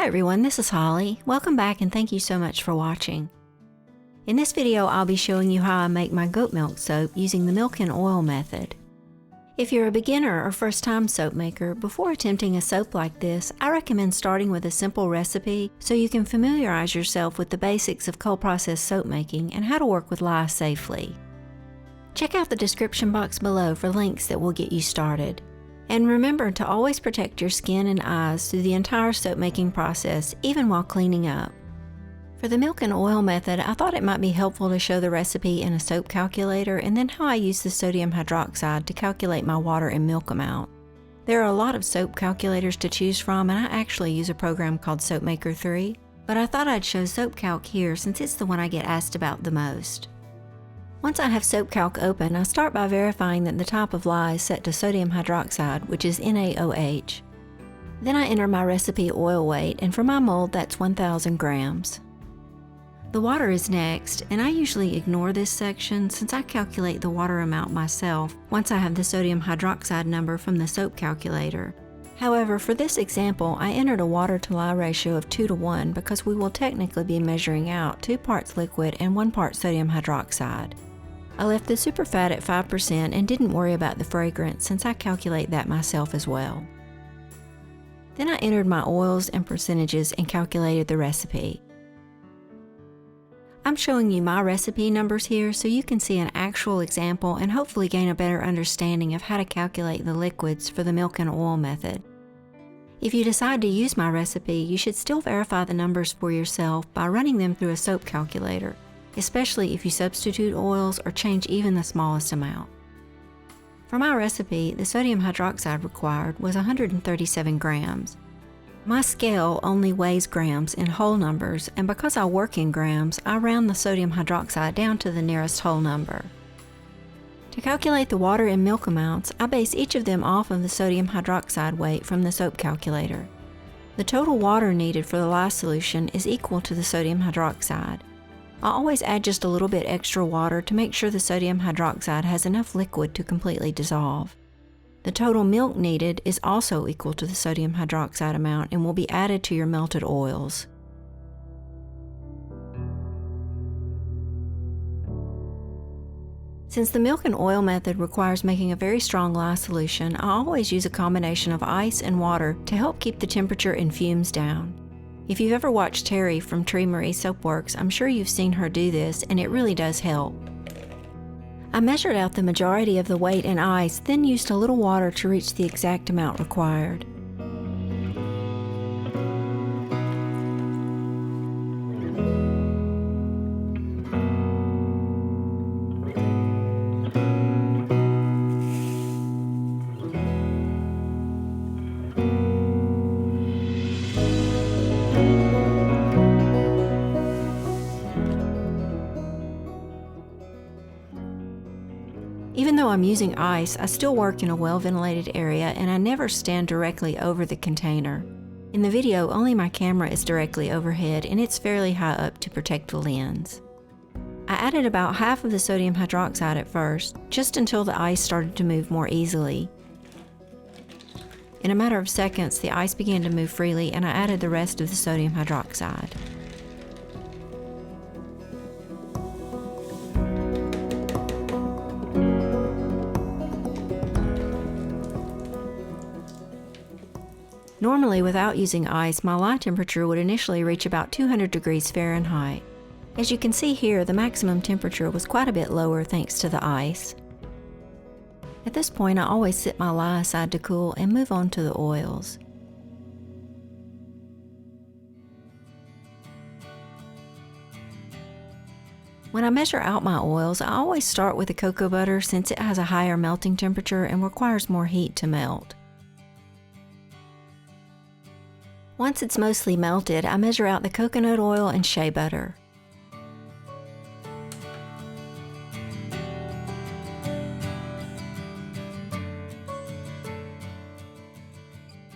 everyone, this is Holly. Welcome back and thank you so much for watching. In this video, I'll be showing you how I make my goat milk soap using the milk and oil method. If you're a beginner or first-time soap maker, before attempting a soap like this, I recommend starting with a simple recipe so you can familiarize yourself with the basics of cold process soap making and how to work with lye safely. Check out the description box below for links that will get you started. And remember to always protect your skin and eyes through the entire soap making process, even while cleaning up. For the milk and oil method, I thought it might be helpful to show the recipe in a soap calculator and then how I use the sodium hydroxide to calculate my water and milk amount. There are a lot of soap calculators to choose from, and I actually use a program called Soapmaker 3, but I thought I'd show SoapCalc here since it's the one I get asked about the most. Once I have SoapCalc open, I start by verifying that the type of lye is set to sodium hydroxide, which is NaOH. Then I enter my recipe oil weight, and for my mold that's 1,000 grams. The water is next, and I usually ignore this section since I calculate the water amount myself once I have the sodium hydroxide number from the soap calculator. However, for this example, I entered a water to lye ratio of 2:1 because we will technically be measuring out 2 parts liquid and 1 part sodium hydroxide. I left the superfat at 5% and didn't worry about the fragrance since I calculate that myself as well. Then I entered my oils and percentages and calculated the recipe. I'm showing you my recipe numbers here so you can see an actual example and hopefully gain a better understanding of how to calculate the liquids for the milk and oil method. If you decide to use my recipe, you should still verify the numbers for yourself by running them through a soap calculator, especially if you substitute oils or change even the smallest amount. For my recipe, the sodium hydroxide required was 137 grams. My scale only weighs grams in whole numbers, and because I work in grams, I round the sodium hydroxide down to the nearest whole number. To calculate the water and milk amounts, I base each of them off of the sodium hydroxide weight from the soap calculator. The total water needed for the lye solution is equal to the sodium hydroxide. I always add just a little bit extra water to make sure the sodium hydroxide has enough liquid to completely dissolve. The total milk needed is also equal to the sodium hydroxide amount and will be added to your melted oils. Since the milk and oil method requires making a very strong lye solution, I always use a combination of ice and water to help keep the temperature and fumes down. If you've ever watched Terry from Tree Marie Soapworks, I'm sure you've seen her do this, and it really does help. I measured out the majority of the weight in ice, then used a little water to reach the exact amount required. Even though I'm using ice, I still work in a well-ventilated area and I never stand directly over the container. In the video, only my camera is directly overhead and it's fairly high up to protect the lens. I added about half of the sodium hydroxide at first, just until the ice started to move more easily. In a matter of seconds, the ice began to move freely and I added the rest of the sodium hydroxide. Normally, without using ice, my lye temperature would initially reach about 200 degrees Fahrenheit. As you can see here, the maximum temperature was quite a bit lower thanks to the ice. At this point, I always set my lye aside to cool and move on to the oils. When I measure out my oils, I always start with the cocoa butter since it has a higher melting temperature and requires more heat to melt. Once it's mostly melted, I measure out the coconut oil and shea butter.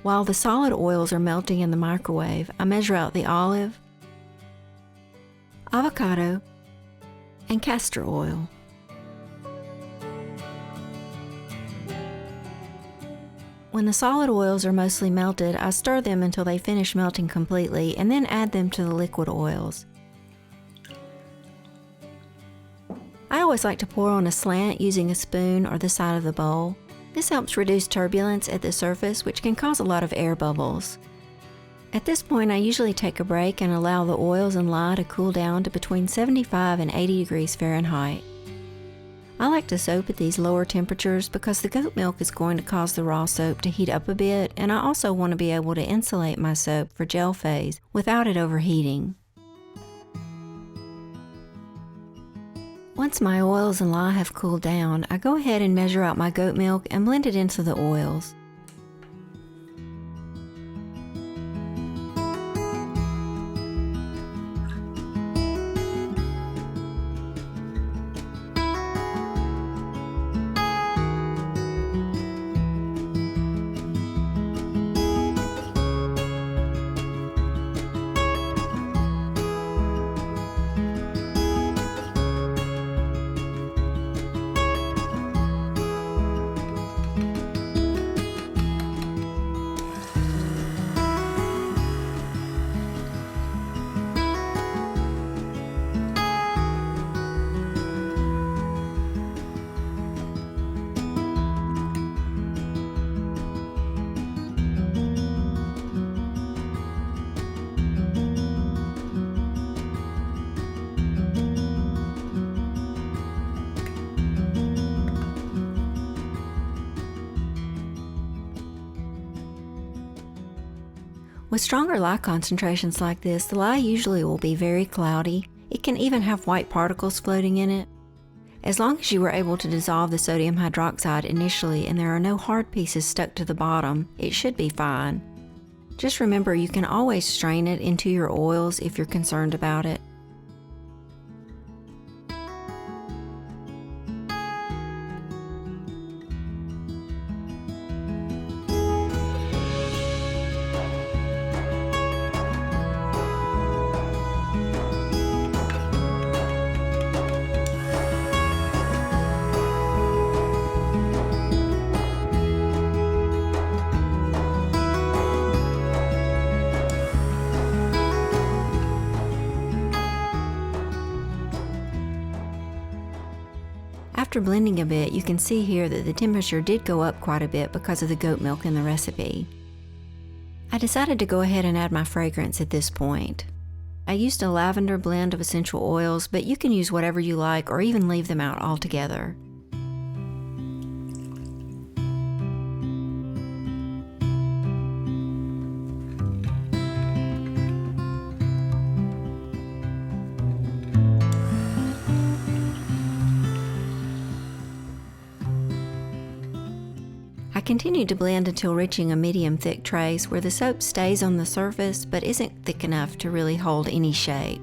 While the solid oils are melting in the microwave, I measure out the olive, avocado, and castor oil. When the solid oils are mostly melted, I stir them until they finish melting completely and then add them to the liquid oils. I always like to pour on a slant using a spoon or the side of the bowl. This helps reduce turbulence at the surface, which can cause a lot of air bubbles. At this point, I usually take a break and allow the oils and lye to cool down to between 75 and 80 degrees Fahrenheit. I like to soap at these lower temperatures because the goat milk is going to cause the raw soap to heat up a bit, and I also want to be able to insulate my soap for gel phase without it overheating. Once my oils and lye have cooled down, I go ahead and measure out my goat milk and blend it into the oils. With stronger lye concentrations like this, the lye usually will be very cloudy. It can even have white particles floating in it. As long as you were able to dissolve the sodium hydroxide initially and there are no hard pieces stuck to the bottom, it should be fine. Just remember, you can always strain it into your oils if you're concerned about it. After blending a bit, you can see here that the temperature did go up quite a bit because of the goat milk in the recipe. I decided to go ahead and add my fragrance at this point. I used a lavender blend of essential oils, but you can use whatever you like or even leave them out altogether. I continued to blend until reaching a medium thick trace where the soap stays on the surface but isn't thick enough to really hold any shape.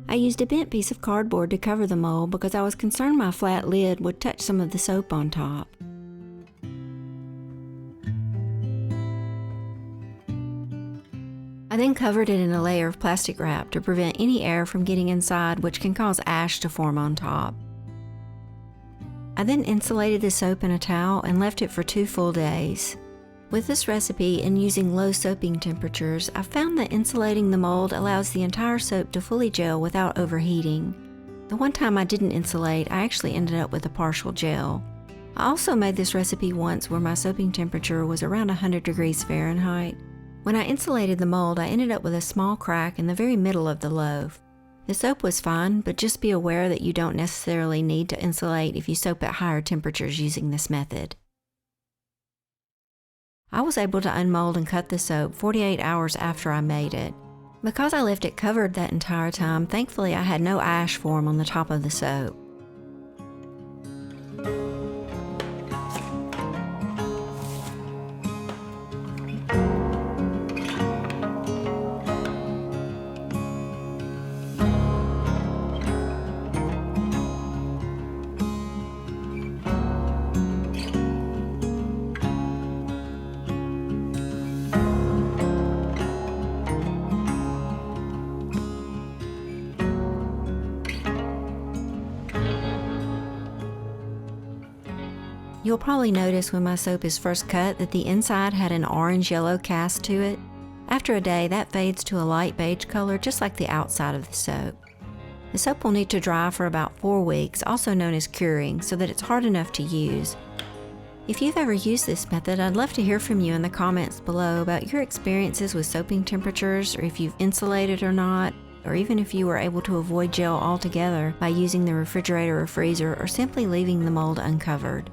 I used a bent piece of cardboard to cover the mold because I was concerned my flat lid would touch some of the soap on top. I then covered it in a layer of plastic wrap to prevent any air from getting inside, which can cause ash to form on top. I then insulated the soap in a towel and left it for 2 full days. With this recipe and using low soaping temperatures, I found that insulating the mold allows the entire soap to fully gel without overheating. The one time I didn't insulate, I actually ended up with a partial gel. I also made this recipe once where my soaping temperature was around 100 degrees Fahrenheit. When I insulated the mold, I ended up with a small crack in the very middle of the loaf. The soap was fine, but just be aware that you don't necessarily need to insulate if you soap at higher temperatures using this method. I was able to unmold and cut the soap 48 hours after I made it. Because I left it covered that entire time, thankfully I had no ash form on the top of the soap. You'll probably notice when my soap is first cut that the inside had an orange-yellow cast to it. After a day, that fades to a light beige color, just like the outside of the soap. The soap will need to dry for about 4 weeks, also known as curing, so that it's hard enough to use. If you've ever used this method, I'd love to hear from you in the comments below about your experiences with soaping temperatures, or if you've insulated or not, or even if you were able to avoid gel altogether by using the refrigerator or freezer, or simply leaving the mold uncovered.